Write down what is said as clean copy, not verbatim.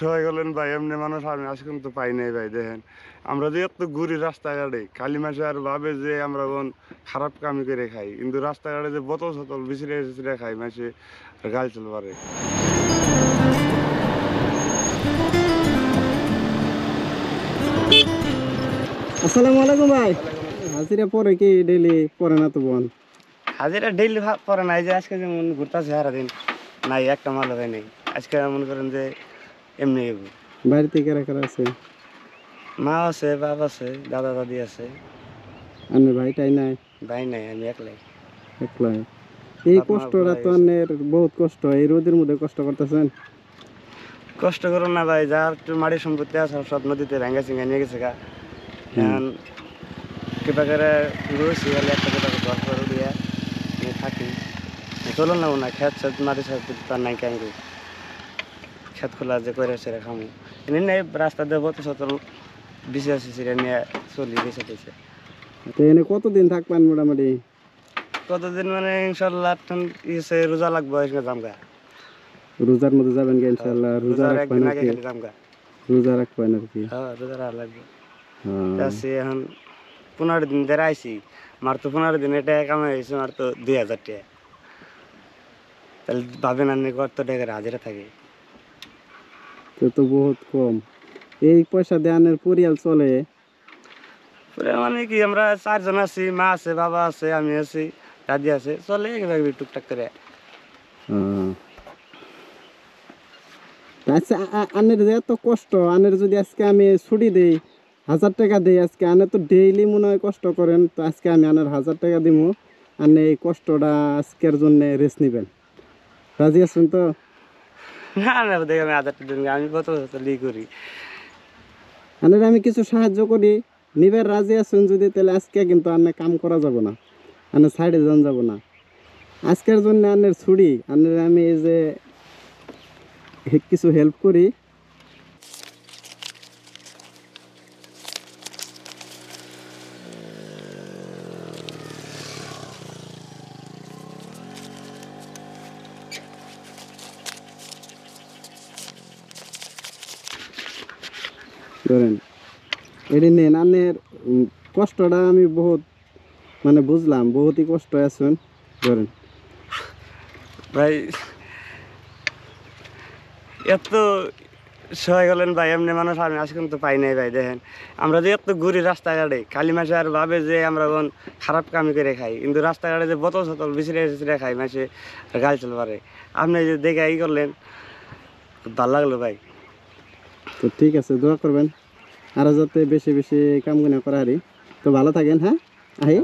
সবাই বলেন ভাই এমনি মানুষ আমি আজ কিন্তু পাই নাই ভাই। দেখেন আমরা যে এত ঘুরি রাস্তাঘাটে, খালি মাসে আর ভাবে যে আমরা কোন খারাপ কামি করে খাই, কিন্তু রাস্তাঘাটে যে বোতল সতল বিছিরে বিছিরে খাই মাসে গাল চল পারে। আসসালামু আলাইকুম ভাই। হাজিরা পরে কি ডেইলি পরে না তো বোন? হাজিরা ডেইলি পরে নাই, যে আজকে যেমন ঘুরতেছে সারাদিন নাই, একটা মাল হয় নাই। আজকে মনে করেন যে এমনি বাড়িতে কারা কারা আছে? মা আছে, বাপ আছে, দাদা দাদি আছে। আনের ভাইটাই নাই? ভাই নাই, আমি একলাই। একলাই? এই বাপ মা কষ্টটা বুড়া তো গেছে। আনের বহুত কষ্ট, এই রোদের মধ্যে কষ্ট করতেছেন। কষ্ট করুন না ভাই, যার একটু মাটির সম্পত্তি আছে সব নদীতে ভেঙ্গা চিঙ্গা নিয়ে গেছে গা। এখন কৃপা করে রয়েছি হলে একটা কোথাও ঘর ফর উড়িয়া থাকি। চলুন না না খেত সেত মাটি সাথে তার নাই কেন খেত খোলা যে করে সেরে খামু এনে নেই রাস্তা দেবো তো সতল বিছে সেটা নিয়ে চলি বেছে দিয়েছে। তো এনে কতদিন থাকবেন মোটামুটি? কতদিন মানে ইনশাল্লাহ ইসে রোজা লাগবো জামগা। রোজার মধ্যে যাবেন কি ইনশাল্লাহ? রোজা রোজার রাখবেন একদিন আর আগে কি? খালি জামগা। রোজা রাখবেন আর কি? হ্যাঁ রোজা রাখা লাগবে। হ্যাঁ। আছি এখন 15 দিন ধরে আইসি, মার তো 15 দিন এটা কামাই হয়েছে, মার তো 2000 টাকা। তাহলে ভাবেন আপনি কত টাকার হাজিরা থাকে। তো বহুত কম। এই পয়সা দিয়ে আনের পরিয়াল চলে? মানে কি আমরা 4 জন আছি, মা আছে, বাবা আছে, আমি আছি, দাদি আছে, চলে এইভাবে টুকটাক করে। আচ্ছা, আনের যে এত কষ্ট, আনের যদি আজকে আমি ছুটি দেই, 1000 টাকা দেই আজকে, আনে তো ডেইলি মনে হয় কষ্ট করেন, তো আজকে আমি আনের 1000 টাকা দিব, আনে এই কষ্টটা আজকের জন্য রেস্ট নিবেন। রাজি আছেন তো? না না দেখে আমি 1000 টাকা দিন, আমি কত ই করি। আনের আমি কিছু সাহায্য করি, নিবেন? রাজি আছেন যদি? তাহলে আজকে কিন্তু আনে কাম করা যাব না, আনে সাইডে যান যাব না। আজকের জন্য আনের ছুটি, আনের আমি এই যে কিছু হেল্প করি। ধরেন এটি নেন, আনের কষ্টটা আমি বহুত মানে বুঝলাম, বহুতই কষ্ট আছেন। ধরেন ভাই এত সবাই বলেন ভাই এমনি মানুষ আমি আজ কিন্তু পাই নাই ভাই। দেখেন আমরা যে এত ঘুরি রাস্তাঘাটে, খালি মাসে আর ভাবে যে আমরা কোন খারাপ কামি করে খাই, কিন্তু রাস্তাঘাটে যে বোতল সতল বিছিরে বিছিরে খাই মাসে গাল চল পারে। আপনি যে দেখে ই করলেন, খুব ভালো লাগলো ভাই। তো ঠিক আছে, দোয়া করবেন আরো যাতে বেশি বেশি কাম গুনা করা হারি। তো ভালো থাকেন, হ্যাঁ আহি।